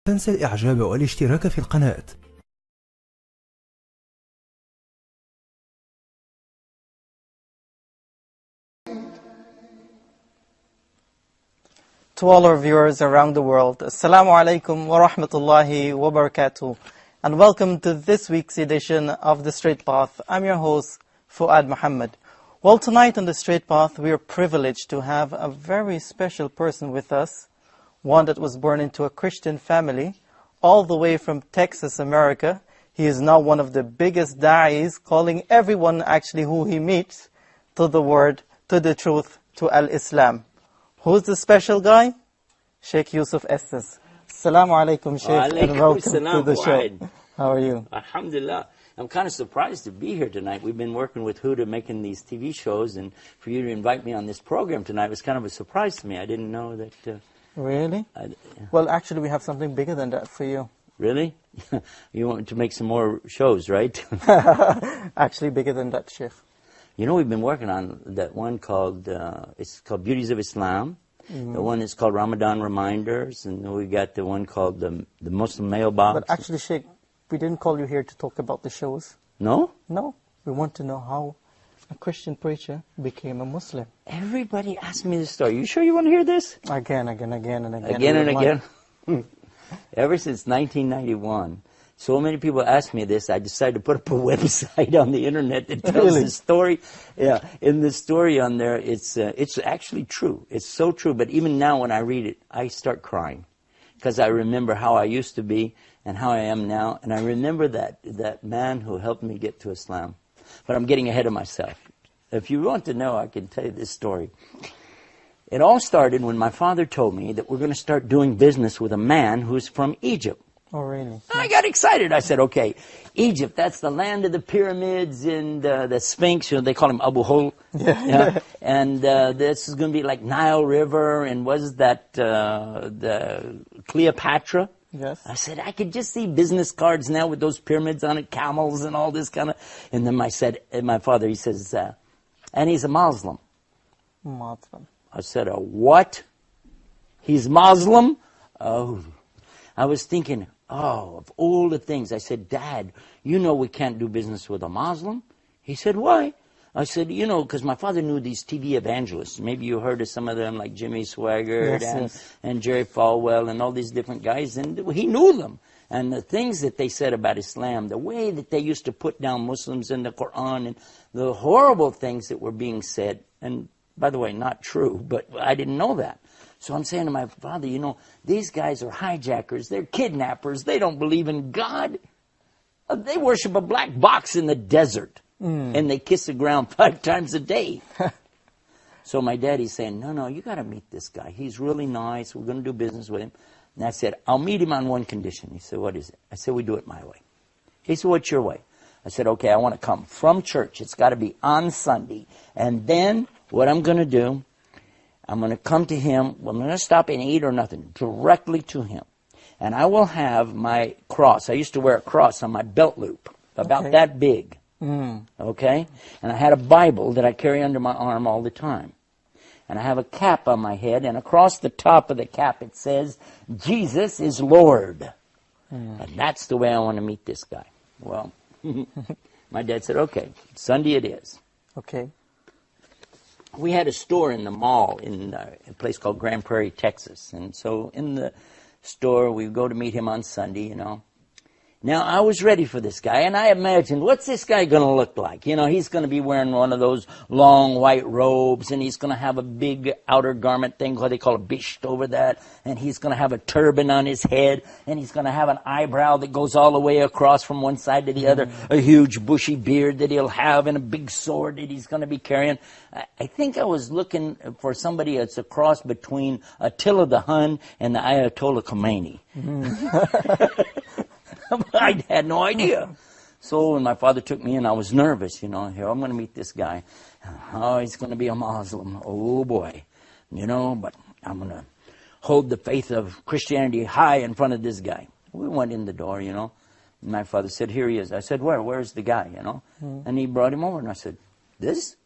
تنسى الإعجاب والاشتراك في القناة. To all our viewers around the world, Assalamu alaikum wa rahmatullahi wa barakatuh, and welcome to this week's edition of The Straight Path. I'm your host, Fuad Muhammad. Well, tonight on The Straight Path, we are privileged to have a very special person with us, one that was born into a Christian family, all the way from Texas, America. He is now one of the biggest da'is, calling everyone actually who he meets to the word, to the truth, to Al-Islam. Who's the special guy? Sheikh Yusuf Astes. Assalamu alaikum, Sheikh, and welcome to the show. How are you? Alhamdulillah. I'm kind of surprised to be here tonight. We've been working with Huda making these TV shows, and for you to invite me on this program tonight was kind of a surprise to me. I didn't know that... Really? Well, actually, we have something bigger than that for you. Really? You want to make some more shows, right? Actually, bigger than that, Sheikh. You know, we've been working on that one called, it's called Beauties of Islam. Mm-hmm. The one is called Ramadan Reminders, and we got the one called the Muslim Mailbox. But actually, Sheikh, we didn't call you here to talk about the shows. No? No. We want to know how a Christian preacher became a Muslim. Everybody asks me this story. You sure you want to hear this? Again and again. Again and again? Ever since 1991. So many people ask me this, I decided to put up a website on the internet that tells the story. Yeah, in the story on there, it's actually true. It's so true. But even now when I read it, I start crying. Because I remember how I used to be and how I am now. And I remember that man who helped me get to Islam. But I'm getting ahead of myself. If you want to know, I can tell you this story. It all started when my father told me that we're going to start doing business with a man who's from Egypt. Oh, really? I got excited. I said, okay, Egypt, that's the land of the pyramids and the Sphinx. You know, they call him Abu Hol. Yeah. And this is going to be like Nile River, and was that the Cleopatra? Yes. I said, I could just see business cards now with those pyramids on it, camels and all this kind of... And then my father, he says, and he's a Muslim. Muslim. I said, a what? He's Muslim? Oh. I was thinking... Oh, of all the things. I said, Dad, you know we can't do business with a Muslim? He said, why? I said, you know, because my father knew these TV evangelists. Maybe you heard of some of them, like Jimmy Swaggart and Jerry Falwell and all these different guys. And he knew them. And the things that they said about Islam, the way that they used to put down Muslims in the Quran, and the horrible things that were being said. And by the way, not true, but I didn't know that. So I'm saying to my father, you know, these guys are hijackers. They're kidnappers. They don't believe in God. They worship a black box in the desert. And they kiss the ground 5 times a day. So my daddy's saying, no, you got to meet this guy. He's really nice. We're going to do business with him. And I said, I'll meet him on one condition. He said, what is it? I said, we do it my way. He said, what's your way? I said, okay, I want to come from church. It's got to be on Sunday. And then what I'm going to do, I'm going to come to him. I'm going to stop and eat or nothing. Directly to him. And I will have my cross. I used to wear a cross on my belt loop. About that big. Okay? And I had a Bible that I carry under my arm all the time. And I have a cap on my head. And across the top of the cap it says, Jesus is Lord. And that's the way I want to meet this guy. Well, my dad said, okay, Sunday it is. Okay. We had a store in the mall in a place called Grand Prairie, Texas. And so in the store, we go to meet him on Sunday, you know. Now, I was ready for this guy, and I imagined, what's this guy going to look like? You know, he's going to be wearing one of those long white robes, and he's going to have a big outer garment thing, what they call a bisht over that, and he's going to have a turban on his head, and he's going to have an eyebrow that goes all the way across from one side to the other, a huge bushy beard that he'll have, and a big sword that he's going to be carrying. I think I was looking for somebody that's a cross between Attila the Hun and the Ayatollah Khomeini. I had no idea. So when my father took me in, I was nervous, you know. Here, I'm going to meet this guy. Oh, he's going to be a Muslim. Oh, boy. You know, but I'm going to hold the faith of Christianity high in front of this guy. We went in the door, you know. And my father said, here he is. I said, where's the guy, you know? And he brought him over, and I said, this?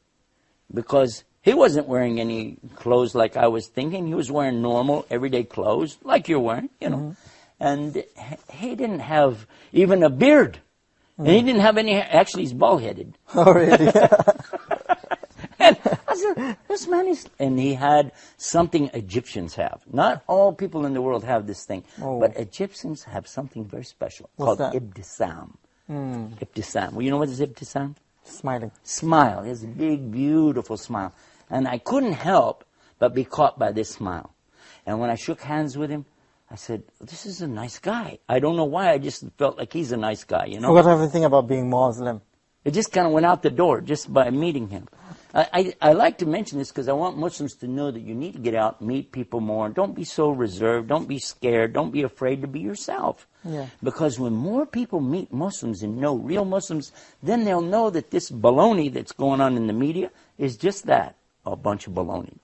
Because he wasn't wearing any clothes like I was thinking. He was wearing normal, everyday clothes, like you're wearing, you know. And he didn't have even a beard. And he didn't have any hair. Actually, he's bald-headed. Oh, really? And I said, this man is... And he had something Egyptians have. Not all people in the world have this thing. Oh. But Egyptians have something very special What's called that? ibtisam. Ibtisam. Well, you know what is ibtisam? Smiling. Smile. He has a big, beautiful smile. And I couldn't help but be caught by this smile. And when I shook hands with him, I said, this is a nice guy. I don't know why, I just felt like he's a nice guy, you know? Forgot everything about being Muslim. It just kind of went out the door just by meeting him. I like to mention this because I want Muslims to know that you need to get out, meet people more. Don't be so reserved. Don't be scared. Don't be afraid to be yourself. Yeah. Because when more people meet Muslims and know real Muslims, then they'll know that this baloney that's going on in the media is just that, a bunch of baloney.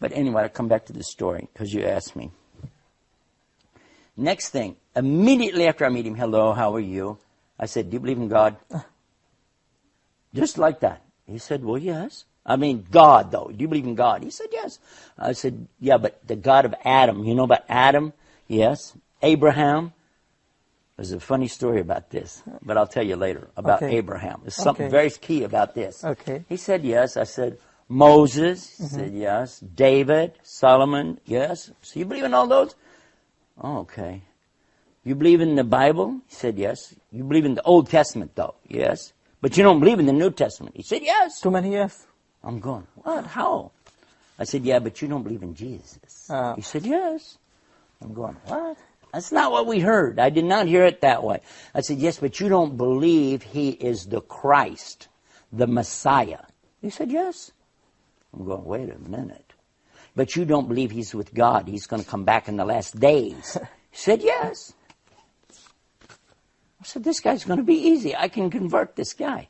But anyway, I'll come back to the story because you asked me. Next thing, immediately after I meet him, hello, how are you? I said, do you believe in God? Just like that. He said, well, yes. I mean, God, though. Do you believe in God? He said, yes. I said, yeah, but the God of Adam. You know about Adam? Yes. Abraham. There's a funny story about this, but I'll tell you later about Abraham. There's something very key about this. Okay. He said, yes. I said, Moses. He said, yes. David, Solomon, yes. So you believe in all those? Oh, okay. You believe in the Bible? He said, yes. You believe in the Old Testament, though? Yes. But you don't believe in the New Testament? He said, yes. Too many yes. I'm going, what? How? I said, yeah, but you don't believe in Jesus. He said, yes. I'm going, what? That's not what we heard. I did not hear it that way. I said, yes, but you don't believe he is the Christ, the Messiah. He said, yes. I'm going, wait a minute. But you don't believe he's with God. He's going to come back in the last days. He said, yes. I said, this guy's going to be easy. I can convert this guy.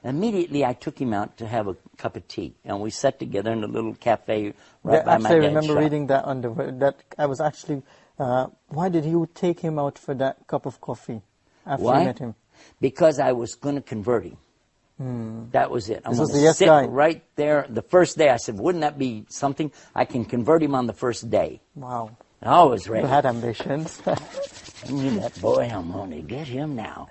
Immediately, I took him out to have a cup of tea. And we sat together in a little cafe right by my dad's I remember shop. reading that on that I was actually, why did you take him out for that cup of coffee after you met him? Because I was going to convert him. That was it. I'm This was going the to yes sit guy. right there. The first day, I said, wouldn't that be something? I can convert him on the first day. Wow. I was ready. You had ambitions. That boy, I'm going to get him now.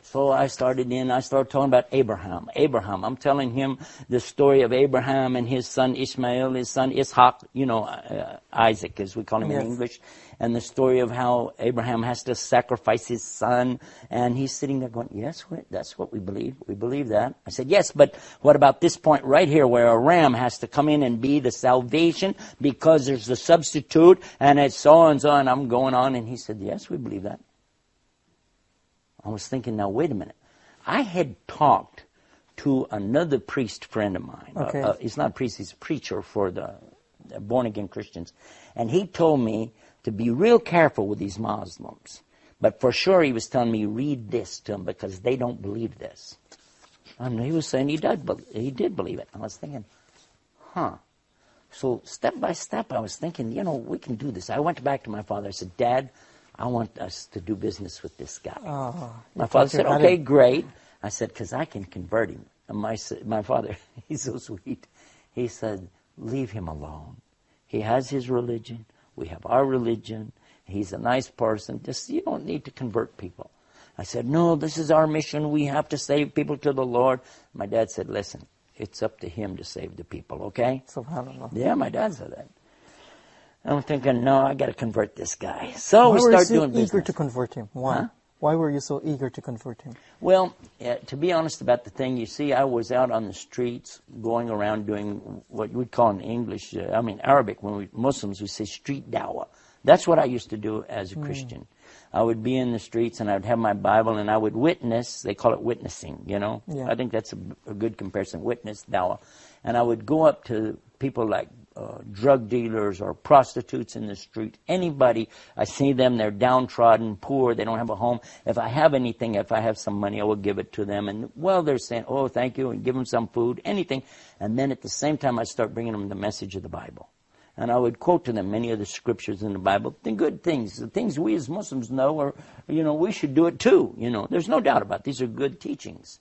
So I started talking about Abraham. I'm telling him the story of Abraham and his son Ishmael, his son Ishaq, Isaac, as we call him in English, and the story of how Abraham has to sacrifice his son. And he's sitting there going, yes, that's what we believe. We believe that. I said, yes, but what about this point right here where a ram has to come in and be the salvation because there's the substitute and it's so and so, and I'm going on. And he said, yes, we believe that. I was thinking, now, wait a minute. I had talked to another priest friend of mine. Okay. He's not a priest, he's a preacher for the born-again Christians. And he told me to be real careful with these Muslims. But for sure he was telling me, read this to them because they don't believe this. And he was saying he did believe it. I was thinking, So step by step I was thinking, we can do this. I went back to my father. I said, Dad, I want us to do business with this guy. My father said, okay, great. I said, because I can convert him. And my father, he's so sweet. He said, leave him alone. He has his religion. We have our religion. He's a nice person. You don't need to convert people. I said, no, this is our mission. We have to save people to the Lord. My dad said, listen, it's up to him to save the people, okay? SubhanAllah. Yeah, my dad said that. I'm thinking, no, I got to convert this guy. So we start doing business. Why were you so eager to convert him? Why? Huh? Why were you so eager to convert him? Well, to be honest about the thing, you see, I was out on the streets going around doing what we'd call in English, Arabic, when Muslims, we say street dawah. That's what I used to do as a Christian. I would be in the streets and I would have my Bible and I would witness. They call it witnessing, Yeah. I think that's a good comparison, witness, dawah. And I would go up to people like drug dealers or prostitutes in the street, anybody. I see them, they're downtrodden, poor, they don't have a home. If I have anything, if I have some money, I will give it to them. And they're saying, oh, thank you, and give them some food, anything. And then at the same time, I start bringing them the message of the Bible. And I would quote to them many of the scriptures in the Bible, the good things, the things we as Muslims know, or, we should do it too. There's no doubt about it. These are good teachings,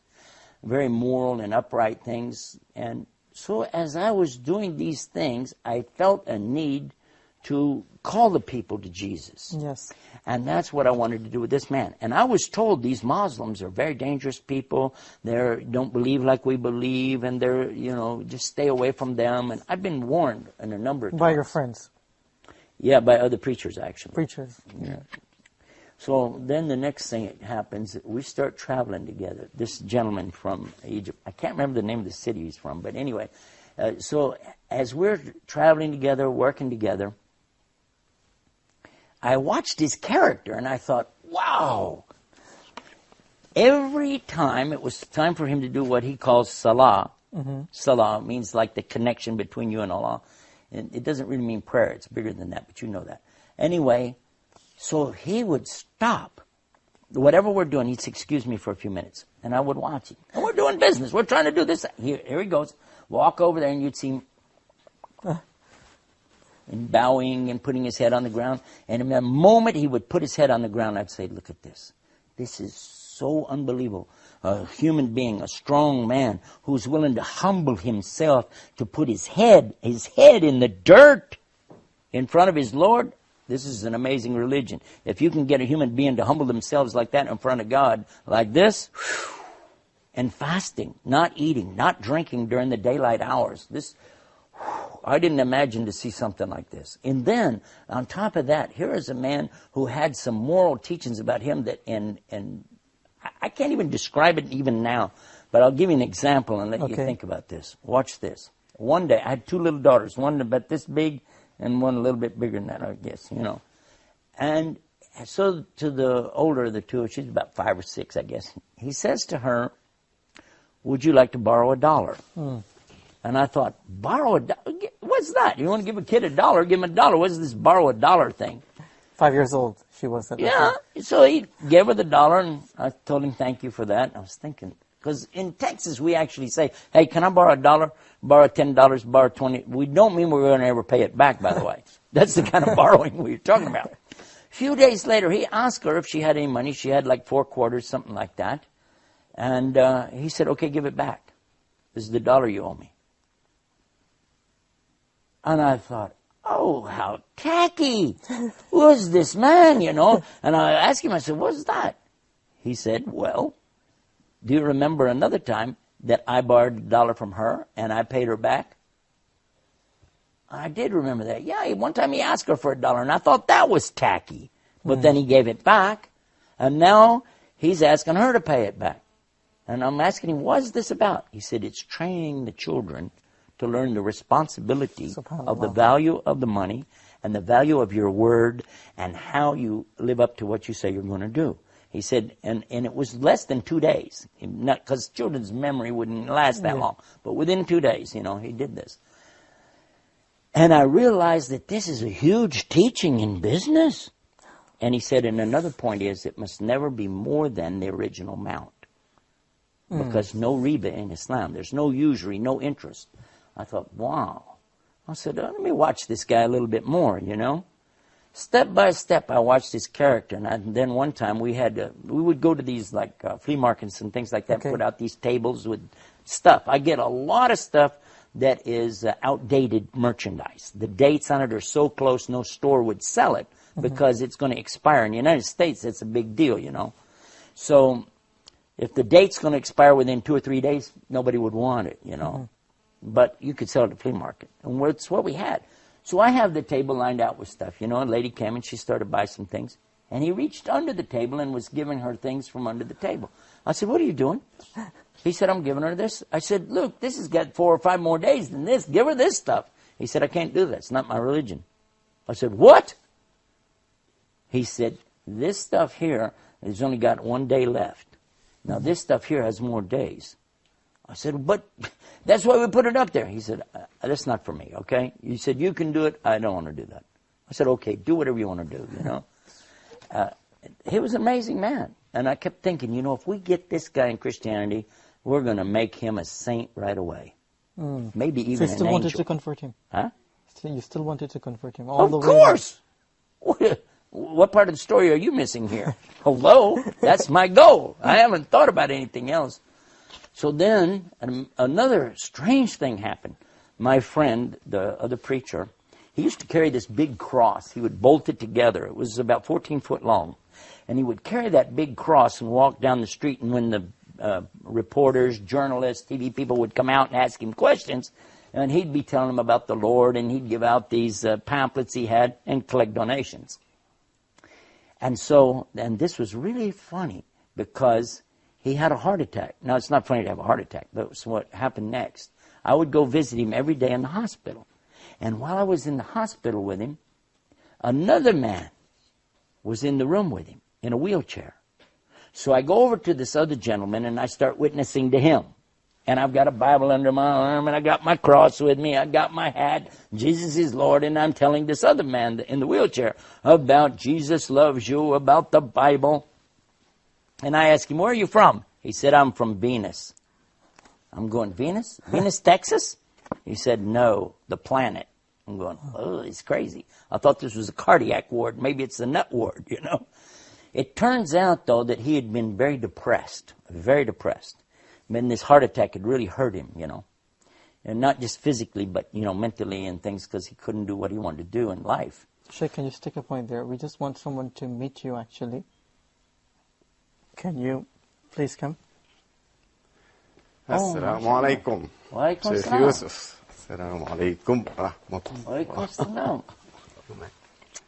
very moral and upright things. And so as I was doing these things, I felt a need to call the people to Jesus. Yes. And that's what I wanted to do with this man. And I was told these Muslims are very dangerous people. They don't believe like we believe, and they're, just stay away from them. And I've been warned in a number of times. By your friends? Yeah, by other preachers, actually. Preachers. Yeah. So then the next thing that happens, we start traveling together. This gentleman from Egypt, I can't remember the name of the city he's from, but anyway. So as we're traveling together, working together, I watched his character and I thought, wow. Every time it was time for him to do what he calls salah. Salah means like the connection between you and Allah. And it doesn't really mean prayer. It's bigger than that, but you know that. Anyway, so he would stop. Whatever we're doing, he'd say, excuse me for a few minutes. And I would watch him. And we're doing business. We're trying to do this. Here he goes. Walk over there and you'd see him and bowing and putting his head on the ground. And in the moment he would put his head on the ground, I'd say, look at this. This is so unbelievable. A human being, a strong man who's willing to humble himself to put his head in the dirt in front of his Lord. This is an amazing religion. If you can get a human being to humble themselves like that in front of God, like this, and fasting, not eating, not drinking during the daylight hours, I didn't imagine to see something like this. And then, on top of that, here is a man who had some moral teachings about him that, and I can't even describe it even now, but I'll give you an example and let you think about this. Watch this. One day, I had two little daughters, one about this big and one a little bit bigger than that, I guess, And so to the older of the two, she's about 5 or 6, I guess, he says to her, would you like to borrow $1? And I thought, borrow $1? What's that? You want to give a kid $1? Give him $1. What's this borrow $1 thing? 5 years old she was at that time. So he gave her the $1, and I told him thank you for that. I was thinking, because in Texas we actually say, hey, can I borrow $1? Borrow $10, borrow 20. We don't mean we're going to ever pay it back, by the way. That's the kind of borrowing we're talking about. A few days later, he asked her if she had any money. She had like 4 quarters, something like that. And he said, okay, give it back. This is the $1 you owe me. And I thought, oh, how tacky. Who's this man, And I asked him, I said, what's that? He said, well, do you remember another time that I borrowed $1 from her and I paid her back? I did remember that. Yeah, one time he asked her for $1 and I thought that was tacky. But then he gave it back. And now he's asking her to pay it back. And I'm asking him, what's this about? He said, it's training the children to learn the responsibility of the value of the money and the value of your word and how you live up to what you say you're going to do. He said, and it was less than 2 days, not because children's memory wouldn't last that long, but within 2 days, he did this. And I realized that this is a huge teaching in business. And he said, and another point is, it must never be more than the original amount. Because no riba in Islam, there's no usury, no interest. I thought, wow. I said, let me watch this guy a little bit more, Step by step, I watched his character. And then one time we would go to these like flea markets and things like that, put out these tables with stuff. I get a lot of stuff that is outdated merchandise. The dates on it are so close, no store would sell it because it's going to expire. In the United States, it's a big deal, So if the date's going to expire within 2 or 3 days, nobody would want it, But you could sell it at the flea market. And it's what we had. So I have the table lined out with stuff. A lady came and she started to buy some things. And he reached under the table and was giving her things from under the table. I said, what are you doing? He said, I'm giving her this. I said, look, this has got 4 or 5 more days than this. Give her this stuff. He said, I can't do that. It's not my religion. I said, what? He said, this stuff here has only got 1 day left. Now, this stuff here has more days. I said, but that's why we put it up there. He said, that's not for me, okay? He said, you can do it. I don't want to do that. I said, okay, do whatever you want to do, He was an amazing man. And I kept thinking, if we get this guy in Christianity, we're going to make him a saint right away. Maybe even an angel. So you still wanted to convert him? Huh? You still wanted to convert him? Of course! What part of the story are you missing here? Hello? That's my goal. I haven't thought about anything else. So then, another strange thing happened. My friend, the other preacher, He used to carry this big cross. He would bolt it together. It was about 14 foot long. And he would carry that big cross and walk down the street. And when the reporters, journalists, TV people would come out and ask him questions, and he'd be telling them about the Lord, and he'd give out these pamphlets he had and collect donations. And this was really funny because he had a heart attack. Now, it's not funny to have a heart attack, but it's what happened next. I would go visit him every day in the hospital. And while I was in the hospital with him, another man was in the room with him in a wheelchair. So I go over to this other gentleman and I start witnessing to him. And I've got a Bible under my arm and I got my cross with me. I got my hat. Jesus is Lord. And I'm telling this other man in the wheelchair about Jesus loves you, about the Bible. And I ask him, where are you from? He said, I'm from Venus. I'm going, Venus? Venus, Texas? He said, no, the planet. I'm going, oh, it's crazy. I thought this was a cardiac ward. Maybe it's a nut ward, you know. It turns out, though, that he had been very depressed. And this heart attack had really hurt him, you know. And not just physically, but, you know, mentally and things, because he couldn't do what he wanted to do in life. Sheikh, can you stick a point there? We just want someone to meet you, actually. Can you please come? Assalamu alaikum. Wa alaikum Sheikh assalam. Yusuf. Assalamu alaikum wa rahmatullah. Wa alaikum assalam.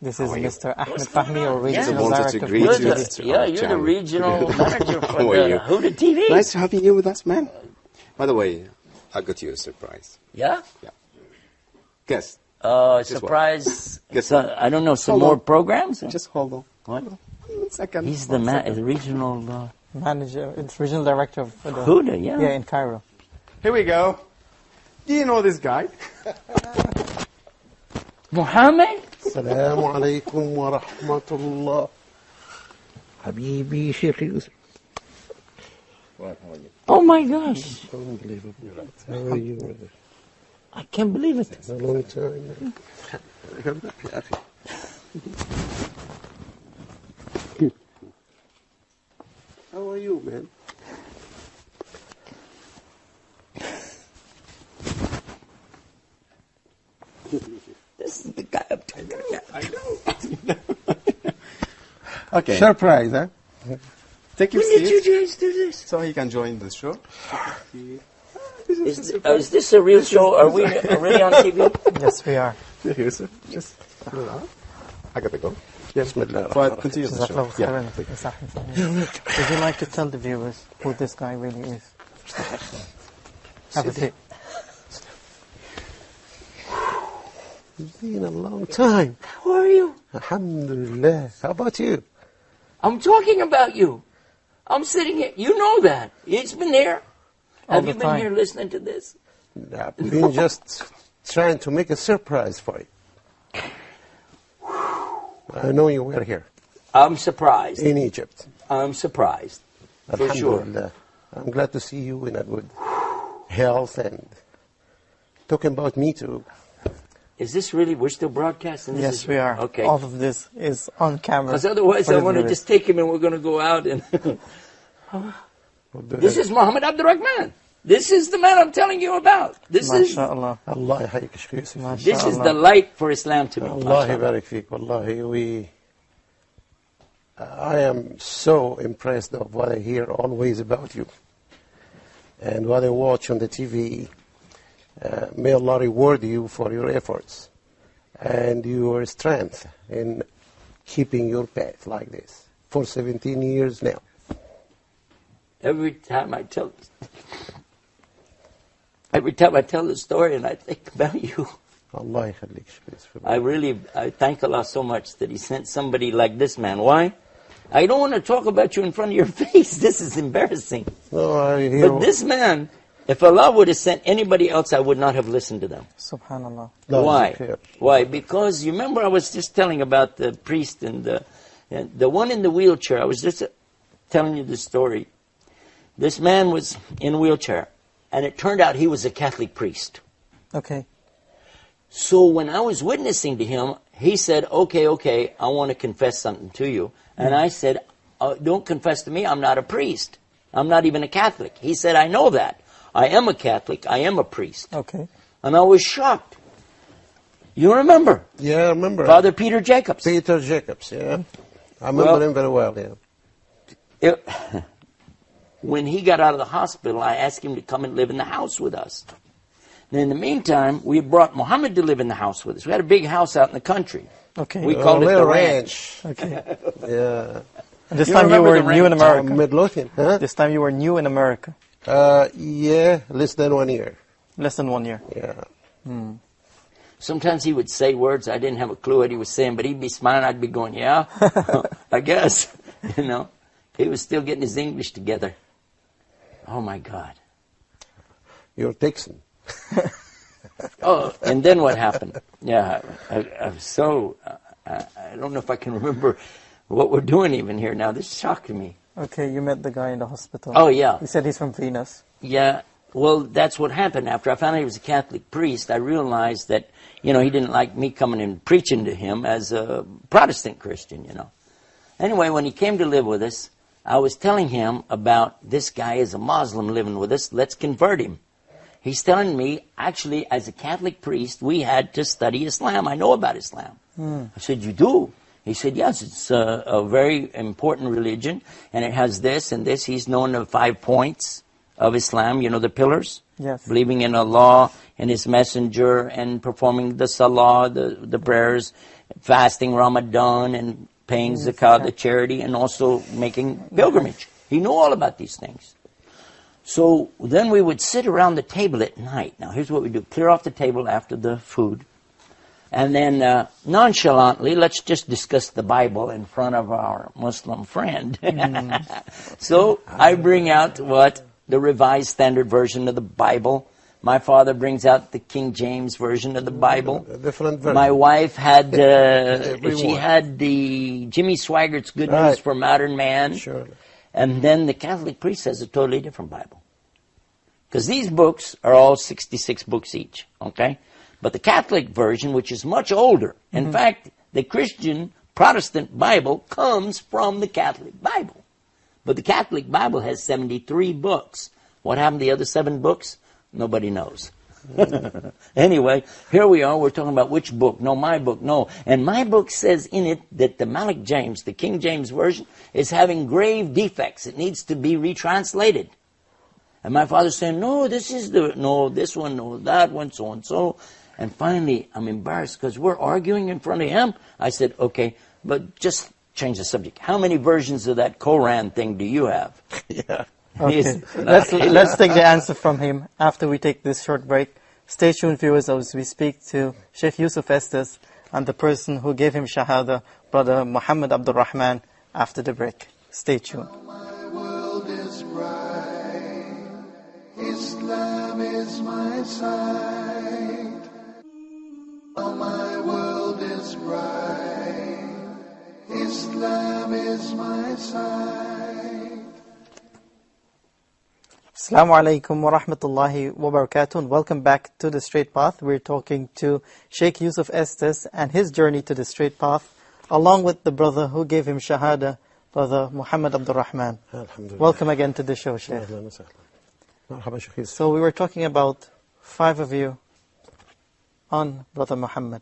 This is How are you? Mr. Ahmed Fahmi, or Yeah. regional Wanted to director. greet for you. the- Mr. Yeah, you're the Chang. regional manager for How are you? the Huda TV. Nice having you with us, man. By the way, I got you a surprise. Yeah? Guess. Surprise. Guess So, what? I don't know, some Hold more on. programs? Just hold on. What? 1 second. He's the regional Manager, it's regional director of the Huda, yeah. Yeah, in Cairo. Here we go. Do you know this guy? Muhammad? السلام عليكم ورحمة الله حبيبي شيخ يوسف. Oh my gosh. Unbelievable. How are you, brother? I can't believe it. It's a long time. يا أخي. How are you, man? This is the guy I'm talking about. Okay. Surprise, huh? Take your When did you seat guys do this? so he can join the show. Is this a real show? Are we really on TV? Yes, we are. Sheikh Yusuf, just I gotta go. بسم الله But continue the show. Jazakallahu Yeah. khairan. Would you like to tell the viewers who this guy really is? Have a seat. It's been a long time. How are you? Alhamdulillah. How about you? I'm talking about you. I'm sitting here. You know that. It's been there. All Have the you been time. here listening to this? I've been just trying to make a surprise for you. I know you were here I'm surprised. in Egypt. I'm surprised. For sure. Alhamdulillah. I'm glad to see you in a good health and talking about me too. Is this really, we're still broadcasting? This Yes, is- we are. Okay. All of this is on camera. Because otherwise for I the want to viewers. just take him and we're going to go out and... This is Muhammad Abdurrahman. This is the man I'm telling you about. This is MashaAllah. Allah يحييك شيخ يوسف. this is the light for Islam to me. Allah يبارك فيك. Wallahi, I am so impressed of what I hear always about you and what I watch on the TV. May Allah reward you for your efforts and your strength in keeping your path like this for 17 years now. Every time I tell the story and I think about you, Allah يخليك شيخ يوسف. I thank Allah so much that He sent somebody like this man. Why? I don't want to talk about you in front of your face. This is embarrassing. No, I hear But this man, if Allah would have sent anybody else, I would not have listened to them. Subhanallah. Why? Khair. Why? Because you remember I was just telling about the priest and the one in the wheelchair. I was just telling you the story. This man was in a wheelchair, and it turned out he was a Catholic priest. Okay. So when I was witnessing to him, he said, okay, I want to confess something to you. And I said, don't confess to me, I'm not a priest. I'm not even a Catholic. He said, I know that. I am a Catholic, I am a priest. Okay. And I was shocked. You remember? Yeah, I remember. Father Peter Jacobs. Peter Jacobs, yeah. I remember him very well, yeah. When he got out of the hospital, I asked him to come and live in the house with us. And in the meantime, we brought Muhammad to live in the house with us. We had a big house out in the country. Okay. We called it the ranch. Okay. Yeah. And this You time you remember were the new in ranch? America. Midlothian, huh? This time you were new in America. Yeah, less than 1 year. Less than 1 year. Yeah. Sometimes he would say words, I didn't have a clue what he was saying, but he'd be smiling, I'd be going, yeah, I guess. You know, he was still getting his English together. Oh, my God. You're Texan. Oh, and then what happened? Yeah, I'm so, I don't know if I can remember what we're doing even here now. This is shocking me. Okay, you met the guy in the hospital. Oh, yeah. You said he's from Venus. Yeah, well, that's what happened. After I found out he was a Catholic priest, I realized that, you know, he didn't like me coming and preaching to him as a Protestant Christian, you know. Anyway, when he came to live with us, I was telling him about this guy is a Muslim living with us. Let's convert him. He's telling me, actually, as a Catholic priest, we had to study Islam. I know about Islam. I said, you do? He said, yes, it's a very important religion, and it has this and this. He's known the 5 points of Islam, you know, the pillars. Yes. Believing in Allah and His Messenger and performing the salah, the prayers, fasting Ramadan and paying zakat, the charity, and also making pilgrimage. He knew all about these things. So then we would sit around the table at night. Now here's what we do. Clear off the table after the food. And then nonchalantly, let's just discuss the Bible in front of our Muslim friend. So I bring out what? The Revised Standard Version of the Bible. My father brings out the King James Version of the Bible. A different version. My wife had, she had the Jimmy Swaggart's Good News for Modern Man. Sure. And then the Catholic priest has a totally different Bible. Because these books are all 66 books each, okay? But the Catholic version, which is much older, in fact, the Christian Protestant Bible comes from the Catholic Bible. But the Catholic Bible has 73 books. What happened to the other 7 books? Nobody knows. Anyway, here we are. We're talking about which book. No, my book. No. And my book says in it that the Malik James, the King James Version, is having grave defects. It needs to be retranslated. And my father's saying, no, this is no, this one, no, that one, so and so. And finally, I'm embarrassed because we're arguing in front of him. I said, okay, but just change the subject. How many versions of that Koran thing do you have? Yeah. Okay. Let's take the answer from him after we take this short break. Stay tuned, viewers, as we speak to Sheikh Yusuf Astas and the person who gave him Shahada, Brother Muhammad Abdul Rahman, after the break. Stay tuned. My world is bright. Islam is my sight. Oh, my world is bright. Islam is my sight. Assalamu alaikum wa rahmatullahi wa barakatuh, and welcome back to The Straight Path. We're talking to Sheikh Yusuf Astas and his journey to the straight path, along with the brother who gave him Shahada, Brother Muhammad Abdul Rahman. Welcome again to the show, Sheikh. So we were talking about 5 of you on Brother Muhammad.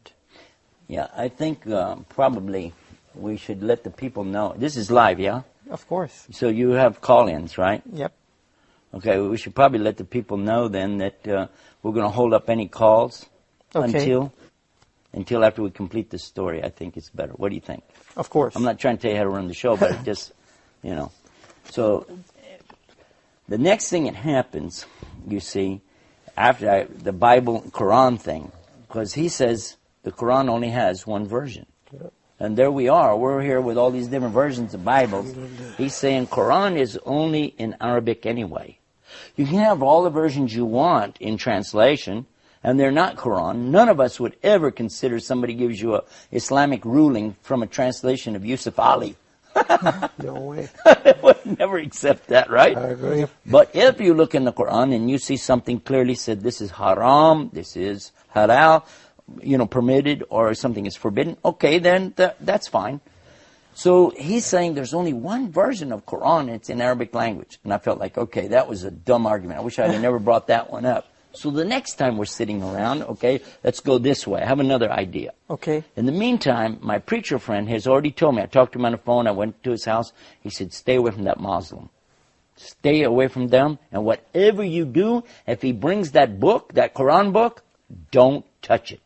Yeah, I think probably we should let the people know. This is live, yeah? Of course. So you have call-ins, right? Yep. Okay, we should probably let the people know then that we're going to hold up any calls until after we complete this story. I think it's better. What do you think? Of course. I'm not trying to tell you how to run the show, but it just, you know. So the next thing that happens, you see, after the Bible Quran thing, because he says the Quran only has one version. And there we are. We're here with all these different versions of Bibles. He's saying Quran is only in Arabic anyway. You can have all the versions you want in translation, and they're not Quran. None of us would ever consider somebody gives you a Islamic ruling from a translation of Yusuf Ali. No way. I would never accept that, right? I agree. But if you look in the Quran and you see something clearly said, this is haram, this is halal, you know, permitted, or something is forbidden, okay, then that's fine. So he's saying there's only one version of Quran, it's in Arabic language. And I felt like, okay, that was a dumb argument. I wish I had never brought that one up. So the next time we're sitting around, okay, let's go this way. I have another idea. Okay. In the meantime, my preacher friend has already told me, I talked to him on the phone, I went to his house, he said, stay away from that Muslim. Stay away from them, and whatever you do, if he brings that book, that Quran book, don't touch it.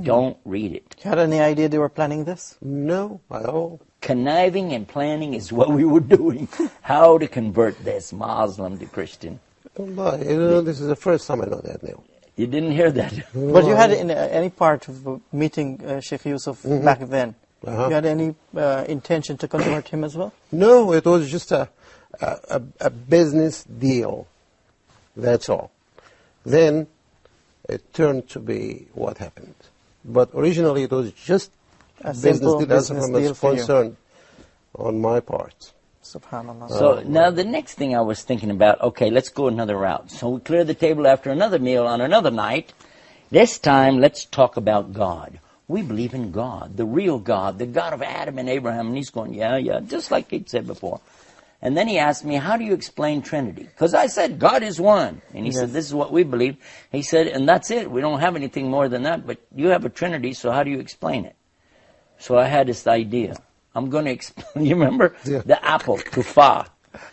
Don't read it. You had any idea they were planning this? No, at all. Conniving and planning is what we were doing. How to convert this Muslim to Christian. Allah, you know, this is the first time I know that now. You didn't hear that? But you had in any part of meeting Sheikh Yusuf back then? Uh-huh. You had any intention to convert him as well? No, it was just a business deal. That's all. Then it turned to be what happened. But originally it was just A business simple deal. That's business how deal much for you. concern on my part. Subhanallah. So now the next thing I was thinking about, okay, let's go another route. So we clear the table after another meal on another night. This time, let's talk about God. We believe in God, the real God, the God of Adam and Abraham. And he's going, yeah, just like he'd said before. And then he asked me, how do you explain Trinity? Because I said, God is one. And he said, this is what we believe. He said, and that's it. We don't have anything more than that. But you have a Trinity, so how do you explain it? So I had this idea. I'm going to explain. You remember the apple, tufah?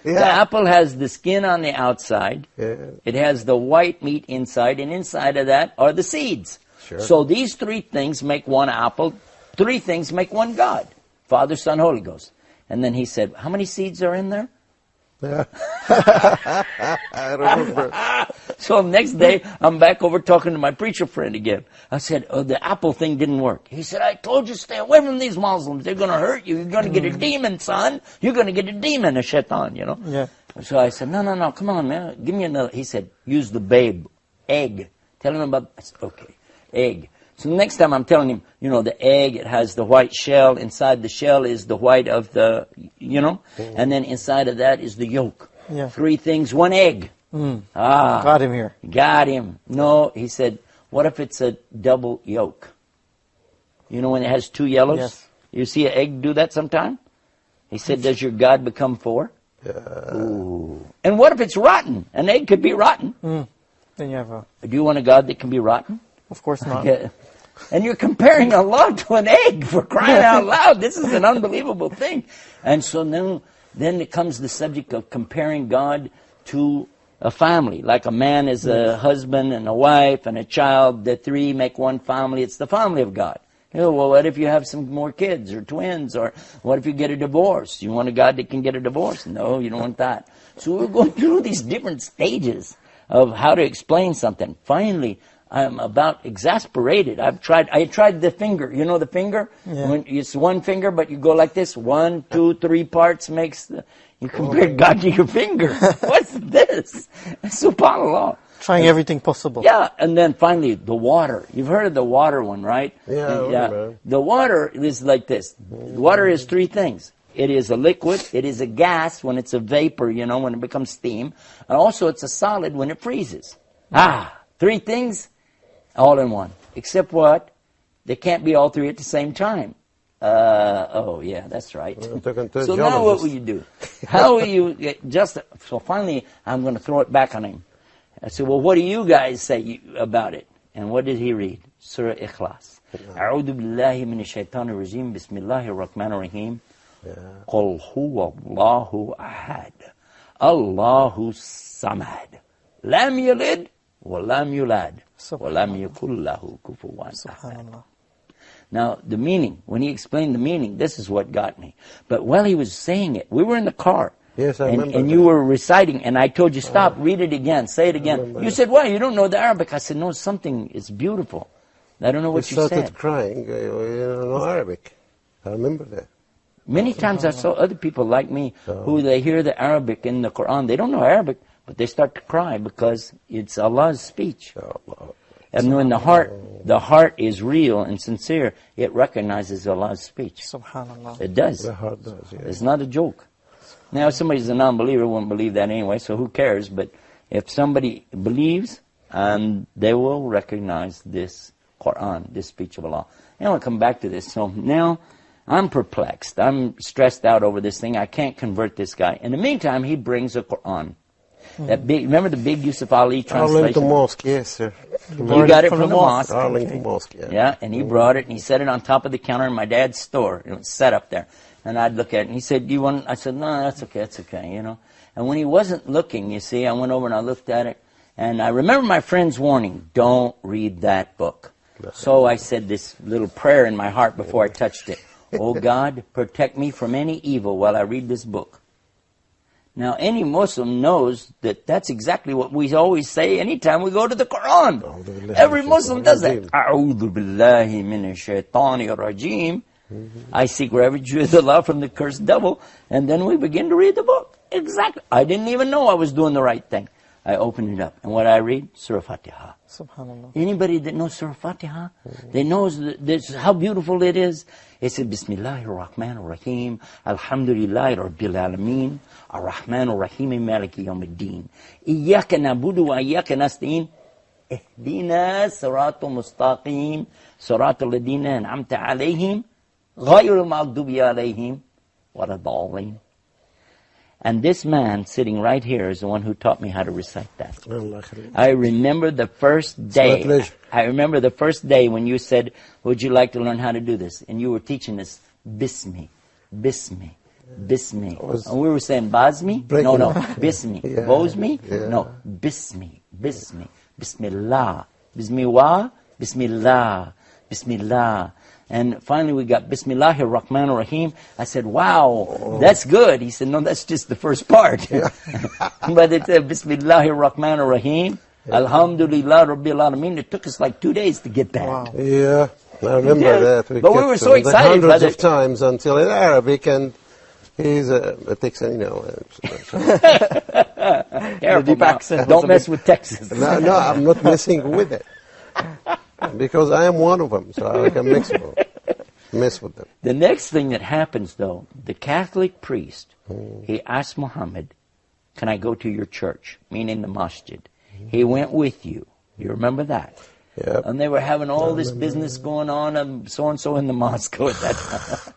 Yeah. The apple has the skin on the outside. Yeah. It has the white meat inside, and inside of that are the seeds. Sure. So these three things make one apple. Three things make one God. Father, Son, Holy Ghost. And then he said, how many seeds are in there? I remember. So next day, I'm back over talking to my preacher friend again. I said, oh, the apple thing didn't work. He said, I told you, stay away from these Muslims. They're going to hurt you. You're going to get a demon, son. You're going to get a demon, a shaitan, you know. Yeah. So I said, no, come on, man. Give me another. He said, use the babe, egg. Tell him about, I said, okay, egg. So the next time I'm telling him, you know, the egg, it has the white shell. Inside the shell is the white of the, you know. And then inside of that is the yolk. Yeah. Three things, one egg. Got him here. Got him. No, he said, what if it's a double yolk? You know when it has two yellows? Yes. You see an egg do that sometime? He said, does your God become four? Ooh. And what if it's rotten? An egg could be rotten. Then you have a... Do you want a God that can be rotten? Of course not. Yeah. And you're comparing Allah to an egg, for crying out loud. This is an unbelievable thing. And so then it comes the subject of comparing God to a family. Like a man is a husband and a wife and a child. The three make one family. It's the family of God. You know, well, what if you have some more kids or twins? Or what if you get a divorce? You want a God that can get a divorce? No, you don't want that. So we're going through these different stages of how to explain something. Finally, I'm about exasperated. I tried the finger. You know the finger? Yeah. When it's one finger, but you go like this. 1, 2, 3 parts makes you compare God to your finger. What's this? SubhanAllah. Trying everything possible. Yeah, and then finally, the water. You've heard of the water one, right? Yeah, I remember. The water is like this. Water is three things. It is a liquid. It is a gas when it's a vapor, you know, when it becomes steam. And also it's a solid when it freezes. Three things all in one. Except what? They can't be all three at the same time. Oh, yeah, that's right. So now what will you do? How will you so finally, I'm going to throw it back on him. I said, well, what do you guys say about it? And what did he read? Surah Ikhlas. أعوذ بالله من الشيطان الرجيم بسم الله الرحمن الرحيم قل هو الله أحد الله الصمد لم يلد ولم يولد ولم يكن له كفوا أحد. Now, the meaning, when he explained the meaning, this is what got me. But while he was saying it, we were in the car. Yes, I remember. And you were reciting, and I told you, stop, read it again, say it again. You said, why? You don't know the Arabic. I said, no, something is beautiful. I don't know what you said. started crying, you don't know Arabic. I remember that. Many times I saw other people like me who they hear the Arabic in the Quran. They don't know Arabic, but they start to cry because it's Allah's speech. And when the heart is real and sincere, it recognizes Allah's speech. Subhanallah. It does. The heart does, yeah. It's not a joke. Now, if somebody's a non-believer, won't believe that anyway, so who cares? But if somebody believes, they will recognize this Quran, this speech of Allah. And I'll come back to this. So now, I'm perplexed. I'm stressed out over this thing. I can't convert this guy. In the meantime, he brings a Quran. That big, remember the big Yusuf Ali translation? Arlington Mosque, yes, sir. You got it from the mosque. Arlington Mosque, yeah. Yeah, and he brought it and he set it on top of the counter in my dad's store. It was set up there. And I'd look at it and he said, "Do you want?" I said, "No, that's okay, you know." And when he wasn't looking, you see, I went over and I looked at it. And I remember my friend's warning, "Don't read that book." So I said this little prayer in my heart before I touched it. "Oh God, protect me from any evil while I read this book." Now, any Muslim knows that that's exactly what we always say anytime we go to the Quran. Every Muslim does that. A'udhu billahi minash shaitanir rajim. I seek refuge with Allah from the cursed devil. And then we begin to read the book. Exactly. I didn't even know I was doing the right thing. I opened it up. And what I read? Surah Fatiha. Subhanallah. Anybody that knows Surah Fatiha, they knows this, how beautiful it is. It said, Bismillahir Rahmanir Rahim, Alhamdulillahi Rabbil Alameen, Ar-Rahmanir Rahim, Maliki Yawmiddin. Iyaka nabudu wa iyaka nasta'in. Ihdina siratal mustaqim, siratal ladina an'amta alayhim, ghayril maghdubi alayhim, waladallin. And this man sitting right here is the one who taught me how to recite that. I remember the first day. I remember the first day when you said, "Would you like to learn how to do this?" And you were teaching us Bismi, Bismi, Bismi. And we were saying Basmi? No, Bismi. Yeah. Bosmi? Yeah. No, Bismi, Bismi, Bismillah, Bismiwa, Bismillah, Bismillah. And finally we got Bismillahir Rahmanir Rahim. I said, "Wow, that's good." He said, "No, that's just the first part." But it said Bismillahir Rahmanir Rahim, Alhamdulillah Rabbil Alameen. It took us like 2 days to get that. Wow. Yeah, I remember that. But we were so excited hundreds of times until in Arabic, and it takes, you know. Careful now. Don't mess with Texas. No, I'm not messing with it. Because I am one of them, so I can mess with them. The next thing that happens, though, the Catholic priest, he asked Muhammad, "Can I go to your church?" Meaning the masjid. He went with you. You remember that? Yep. And they were having all this business going on, and so in the mosque at that time.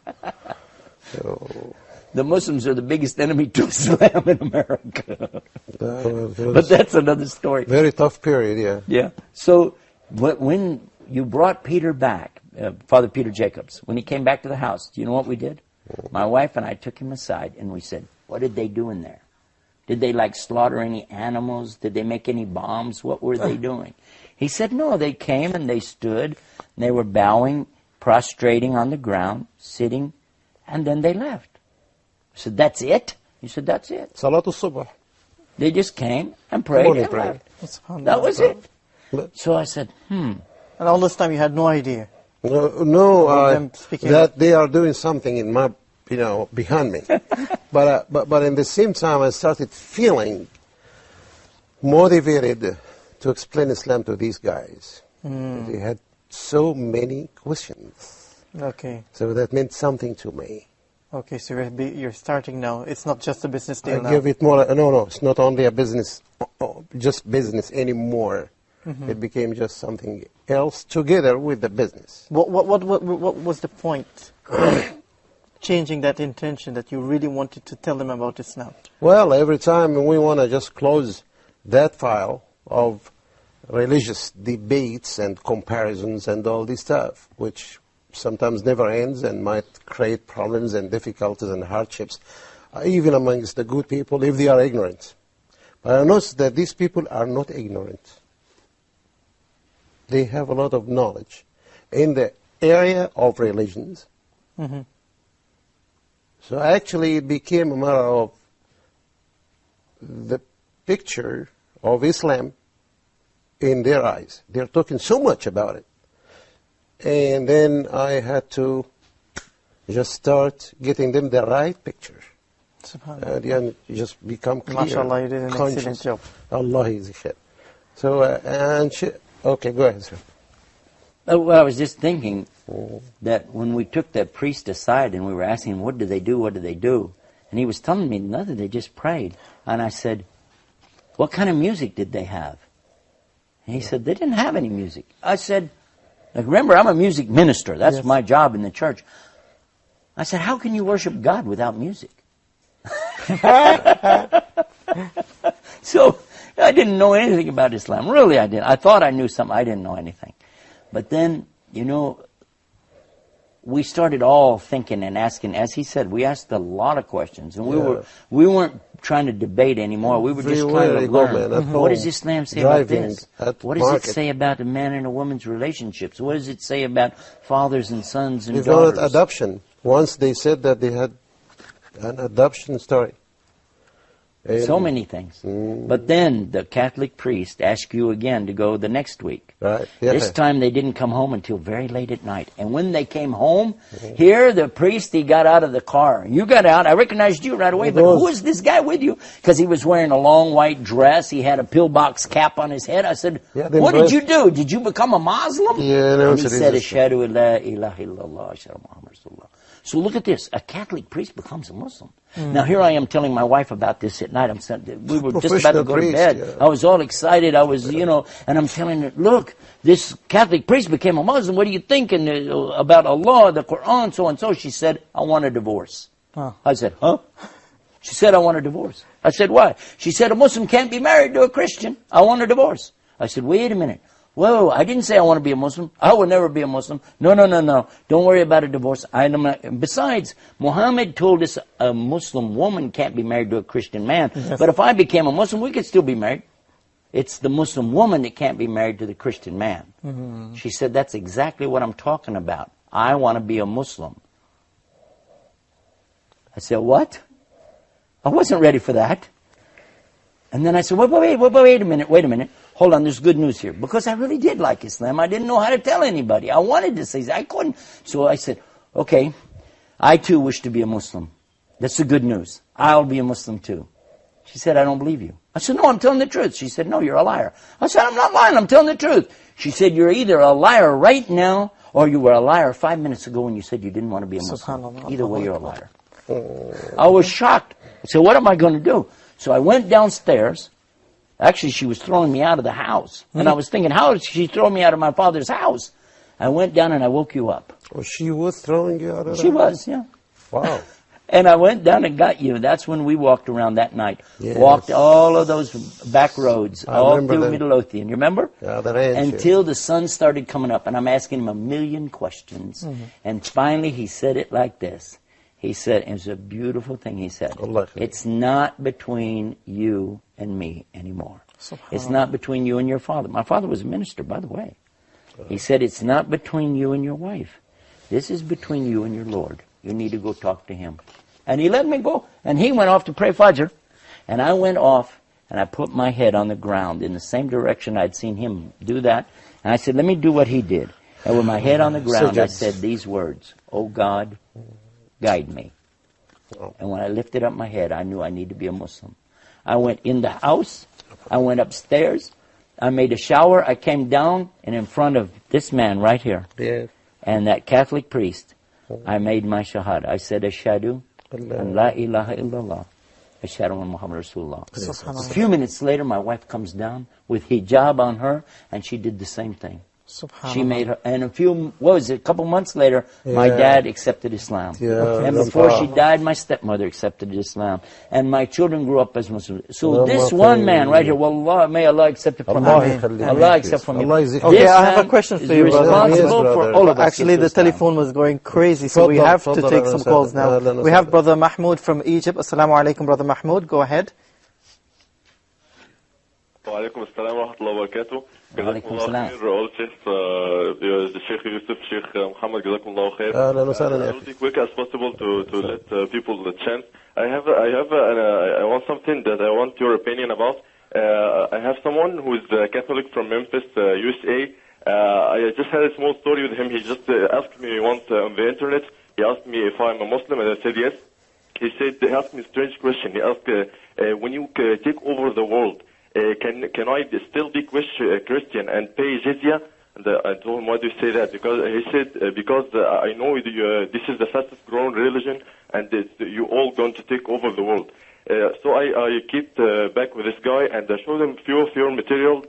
The Muslims are the biggest enemy to Islam in America. But that's another story. Very tough period, yeah. Yeah. So when you brought Peter back, Father Peter Jacobs, when he came back to the house, do you know what we did? My wife and I took him aside and we said, "What did they do in there? Did they slaughter any animals? Did they make any bombs? What were they doing?" He said, "No, they came and they stood and they were bowing, prostrating on the ground, sitting, and then they left." I said, "That's it?" He said, "That's it. Salatul Subh. They just came and prayed and left. That was it." So I said, And all this time you had no idea. That they are doing something in my, behind me. but in the same time, I started feeling motivated to explain Islam to these guys. They had so many questions. Okay. So that meant something to me. Okay, so you're starting now. It's not just a business deal now. I give it more. No, it's not only a business, just business anymore. It became just something else together with the business. What was the point? Changing that intention that you really wanted to tell them about Islam? Well, every time we want to just close that file of religious debates and comparisons and all this stuff, which sometimes never ends and might create problems and difficulties and hardships, even amongst the good people if they are ignorant. But I notice that these people are not ignorant. They have a lot of knowledge in the area of religions. So actually it became a matter of the picture of Islam in their eyes. They're talking so much about it. And then I had to just start getting them the right picture. SubhanAllah. And just become clear. MashaAllah, you did an excellent job. Allah is khair. So, okay, go ahead, sir. well, I was just thinking that when we took that priest aside and we were asking him, what did they do? And he was telling me nothing, they just prayed. And I said, what kind of music did they have? And he said, they didn't have any music. I said, remember, I'm a music minister. That's my job in the church. I said, how can you worship God without music? So I didn't know anything about Islam. Really, I didn't. I thought I knew something. I didn't know anything. But then, we started all thinking and asking. As he said, we asked a lot of questions, and we weren't trying to debate anymore. We were just trying to learn. What does Islam say about this? What does it say about a man and a woman's relationships? What does it say about fathers and sons and daughters? Adoption. Once they said that they had an adoption story. So many things. But then the Catholic priest asked you again to go the next week. Right. Yeah. This time they didn't come home until very late at night. And when they came home, here the priest, he got out of the car. You got out. I recognized you right away. But who is this guy with you? Because he was wearing a long white dress. He had a pillbox cap on his head. I said, what did you do? Did you become a Muslim? Yeah, no, and he said, Ashhadu an la ilaha illallah, Ashhadu Muhammad Rasulullah. So look at this. A Catholic priest becomes a Muslim. Now here I am telling my wife about this at night. We were just about to go to bed. Yeah. I was all excited. I was, and I'm telling her, look, this Catholic priest became a Muslim. What are you thinking about Allah, the Quran, so and so? She said, I want a divorce. I said, huh? She said, I want a divorce. I said, why? She said, a Muslim can't be married to a Christian. I want a divorce. I said, wait a minute. Whoa, I didn't say I want to be a Muslim. I will never be a Muslim. No. Don't worry about a divorce. Besides, Muhammad told us a Muslim woman can't be married to a Christian man. Yes. But if I became a Muslim, we could still be married. It's the Muslim woman that can't be married to the Christian man. She said, that's exactly what I'm talking about. I want to be a Muslim. I said, what? I wasn't ready for that. And then I said, wait a minute. Hold on, there's good news here. Because I really did like Islam. I didn't know how to tell anybody. I wanted to say, I couldn't. So I said, okay, I too wish to be a Muslim. That's the good news. I'll be a Muslim too. She said, I don't believe you. I said, no, I'm telling the truth. She said, no, you're a liar. I said, I'm not lying, I'm telling the truth. She said, you're either a liar right now, or you were a liar 5 minutes ago when you said you didn't want to be a Muslim. Either way, you're a liar. I was shocked. I said, what am I going to do? So I went downstairs. Actually, she was throwing me out of the house. And I was thinking, how did she throw me out of my father's house? I went down and I woke you up. Oh, she was throwing you out of the house? She was, yeah. Wow. And I went down and got you. That's when we walked around that night. Yes. Walked all of those back roads, all through Midlothian. You remember? Yeah, the ranch. Until the sun started coming up. And I'm asking him a million questions. And finally he said it like this. He said, it was a beautiful thing he said. It's not between you and me anymore. It's not between you and your father. My father was a minister, by the way. He said, it's not between you and your wife. This is between you and your Lord. You need to go talk to him. And he let me go. And he went off to pray Fajr. And I went off and I put my head on the ground in the same direction I'd seen him do that. And I said, let me do what he did. And with my head on the ground, I said these words, oh God, guide me. And when I lifted up my head, I knew I needed to be a Muslim. I went in the house. I went upstairs. I made a shower. I came down, and in front of this man right here, and that Catholic priest, I made my shahada. I said, Ashhadu an la ilaha illallah, Ashhadu an Muhammad Rasulullah. A few minutes later, my wife comes down with hijab on her, and she did the same thing. She made her, and a couple months later, my dad accepted Islam. And before she died, my stepmother accepted Islam. And my children grew up as Muslims. So this one man right here, wallah, may Allah accept it from him. Allah accept from him. Okay, I have a question for you, responsible for all of us. Actually, the telephone was going crazy, so we have to take some calls now. We have Brother Mahmoud from Egypt. Assalamu alaikum, Brother Mahmoud. Go ahead. Wa alaikum assalam wa rahmatullahi wa barakatuh. وعليكم السلام. All the Sheikh Yusuf, Sheikh Muhammad, jazakumullahu khair. I'll be quick as possible to let people the chance. I want something that I want your opinion about. I have someone who is Catholic from Memphis, USA. I just had a small story with him. He just asked me once on the internet. He asked me if I'm a Muslim, and I said yes. He asked me a strange question. He asked, when you take over the world, can I still be Christian and pay jizya? And I told him, why do you say that? Because he said, because I know this is the fastest growing religion, and you're all going to take over the world. So I kept back with this guy, and I showed him few of your material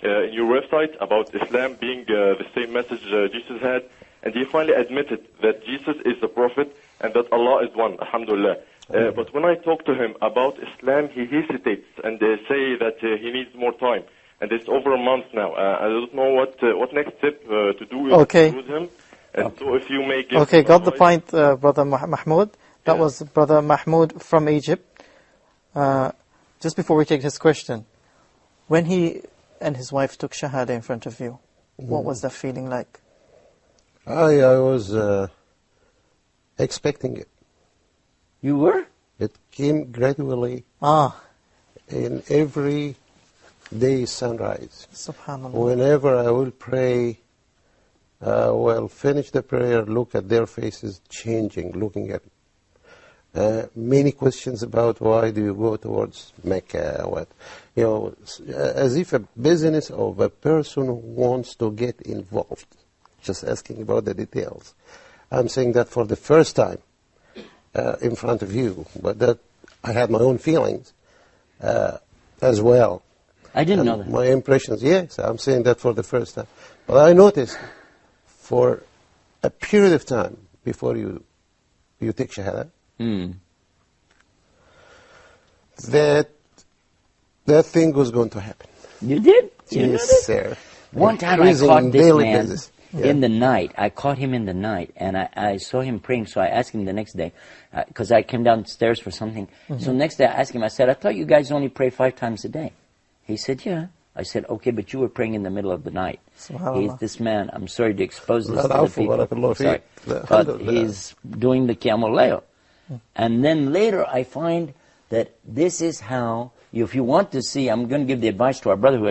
in your website about Islam being the same message Jesus had, and he finally admitted that Jesus is the prophet and that Allah is one, alhamdulillah. But when I talk to him about Islam, he hesitates and say that he needs more time. And it's over a month now. I don't know what next step to do with him. And so if you may give... Okay, got the point, Brother Mahmoud. That was Brother Mahmoud from Egypt. Just before we take his question, when he and his wife took Shahada in front of you, what was that feeling like? I was expecting it. You were? It came gradually in every day sunrise. Subhanallah. Whenever I will pray, finish the prayer, look at their faces changing, looking at many questions about why do you go towards Mecca, as if a business of a person who wants to get involved, just asking about the details. I'm saying that for the first time in front of you, but that I had my own feelings as well. I didn't know that. My impressions, yes, I'm saying that for the first time. But I noticed for a period of time before you take Shahada, that thing was going to happen. You did? Yes, sir. One time I caught this man in the night. I caught him in the night, and I saw him praying, so I asked him the next day, because I came downstairs for something. So next day I asked him, I said, I thought you guys only pray 5 times a day. He said, yeah. I said, okay, but you were praying in the middle of the night. This man, I'm sorry to expose this to the people. Sorry. But he's doing the Qiyamul Layl. And then later I find that this is how, if you want to see, I'm going to give the advice to our brother who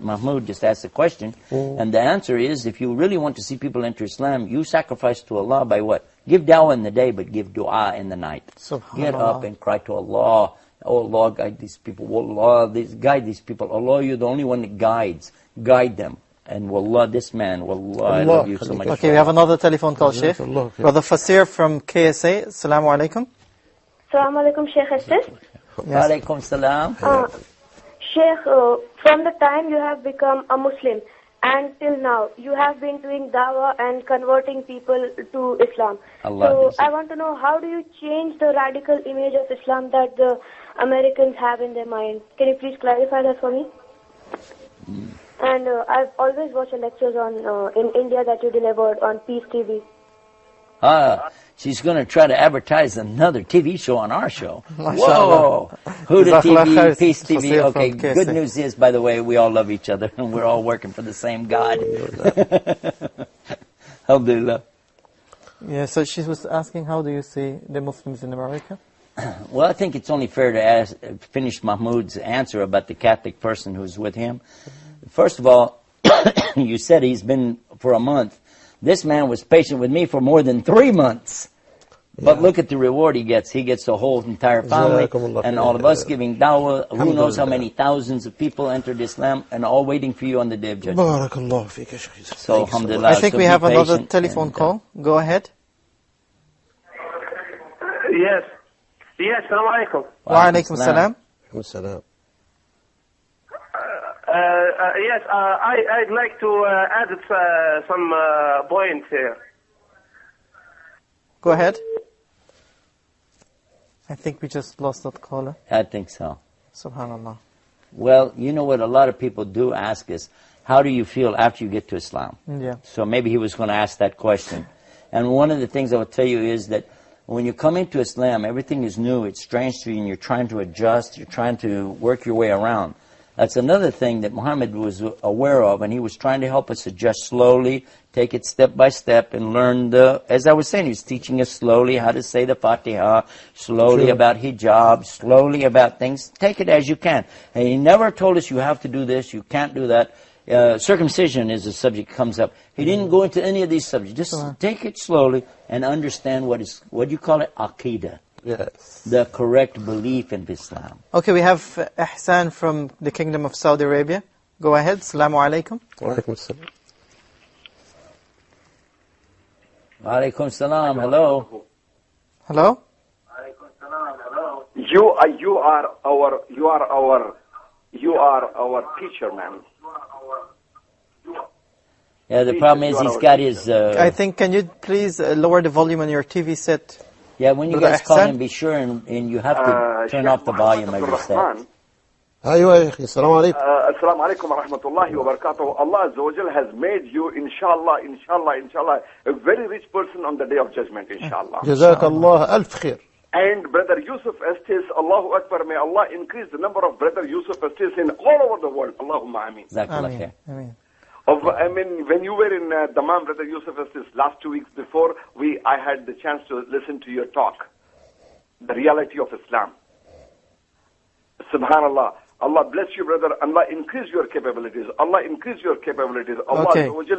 Mahmoud just asked the question. And the answer is, if you really want to see people enter Islam, you sacrifice to Allah by what? Give dawah in the day, but give dua in the night. Get up and cry to Allah. Oh Allah, guide these people. Allah, guide these people. Allah, you're the only one that guides. Guide them. And wallah, this man, wallah, I love you so much. Okay, we have another telephone call, Sheikh. Brother Fasir from KSA. Assalamu alaikum. Assalamu alaikum, Sheikh Astes. Wa alaikum salam. Sheikh, from the time you have become a Muslim and till now, you have been doing dawah and converting people to Islam. So I want to know, how do you change the radical image of Islam that the Americans have in their mind? Can you please clarify that for me? And I've always watched your lectures in India that you delivered on Peace TV. She's going to try to advertise another TV show on our show. Whoa! Huda TV, Peace TV. Okay, good news is, by the way, we all love each other and we're all working for the same God. Alhamdulillah. Yeah, so she was asking, how do you see the Muslims in America? Well, I think it's only fair to finish Mahmoud's answer about the Catholic person who's with him. First of all, you said he's been for a month. This man was patient with me for more than 3 months. But look at the reward he gets. He gets the whole entire family and all of us giving dawah. Who knows how many thousands of people entered Islam and all waiting for you on the day of judgment. So, alhamdulillah. I think we have another telephone call. Go ahead. Yes. Yes, assalamu alaikum. Wa alaikum salam. Yes, I'd like to add some points here. Go ahead. I think we just lost that caller. I think so. Subhanallah. Well, you know what a lot of people do ask is, how do you feel after you get to Islam? Yeah. So maybe he was going to ask that question. And one of the things I would tell you is that when you come into Islam, everything is new, it's strange to you, and you're trying to adjust, you're trying to work your way around. That's another thing that Muhammad was aware of, and he was trying to help us adjust slowly, take it step by step, and learn as I was saying, he was teaching us slowly how to say the Fatiha, slowly about hijab, slowly about things. Take it as you can. And he never told us you have to do this, you can't do that. Circumcision is a subject that comes up. He didn't go into any of these subjects. Just take it slowly and understand what do you call it? Aqidah. Yes. The correct belief in Islam. Okay, we have Ihsan from the Kingdom of Saudi Arabia. Go ahead. Assalamu alaikum. Wa alaikum salam. Wa alaikum salam. Hello. Hello. You are our teacher, man. Yeah, the problem is he's got his... I think, can you please lower the volume on your TV set? Yeah, when you guys call in, be sure and you have to turn off the volume of your set. أيوة يا أخي السلام عليكم. السلام عليكم ورحمة الله وبركاته. Allah Azza wa Jal has made you, inshallah, a very rich person on the day of judgment, inshallah. جزاك الله ألف خير. And Brother Yusuf Estes, Allahu Akbar, may Allah increase the number of Brother Yusuf Estes in all over the world. Allahumma ameen. Ameen. I mean, when you were in Dammam, Brother Yusuf Estes, last 2 weeks before, I had the chance to listen to your talk, the reality of Islam. Subhanallah. Allah bless you, brother. Allah increase your capabilities. Allah increase your capabilities. Allah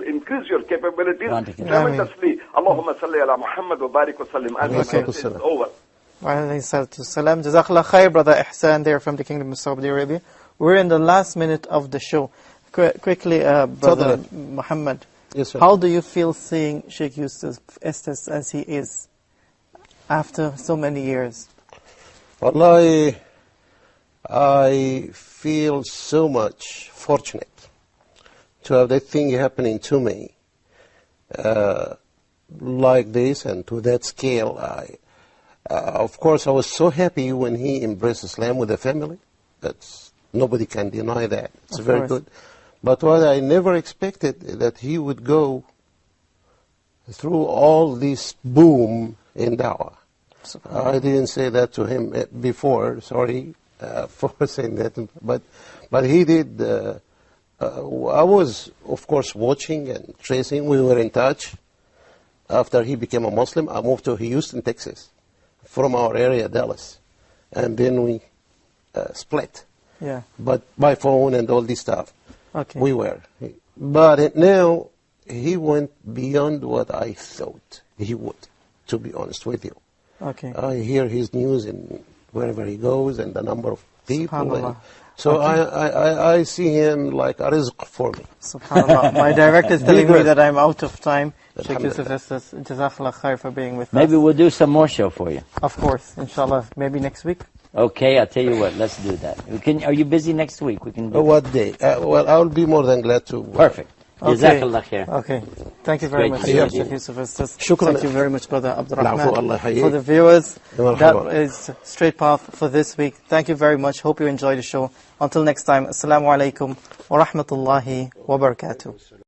increase your capabilities tremendously. Allahumma salli ala Muhammad wa barik wa sallim. It's over. Salam. Jazakallah khair, Brother Ihsan there from the Kingdom of Saudi Arabia. We're in the last minute of the show. Quickly, Brother Muhammad, yes, sir. How do you feel seeing Sheikh Yusuf Estes as he is after so many years? Wallahi, I feel so much fortunate to have that thing happening to me like this and to that scale. Of course, I was so happy when he embraced Islam with the family. Nobody can deny that. It's very good. But what I never expected that he would go through all this boom in da'wah. I didn't say that to him before. Sorry. For saying that, but he did. I was, of course, watching and tracing. We were in touch. After he became a Muslim, I moved to Houston, Texas, from our area, Dallas, and then we split. Yeah. But by phone and all this stuff, okay. We were. But now he went beyond what I thought he would. To be honest with you, okay. I hear his news in wherever he goes and the number of people. So I see him like a rizq for me. SubhanAllah. My director is telling me that I'm out of time. Sheikh Yusuf Estes, Jazakallah khair for being with us. Maybe we'll do some more show for you. Of course, inshallah. Maybe next week. Okay, I'll tell you what. Let's do that. Are you busy next week? We can do what day? Well, I'll be more than glad to. Perfect. Okay. Jazakallah khair. Okay. Thank you very much, Sheikh Yusuf Estes. Shukran. Thank you very much, Brother Abdurrahman. For the viewers, that is Straight Path for this week. Thank you very much. Hope you enjoyed the show. Until next time, Assalamu alaikum wa rahmatullahi wa barakatuh.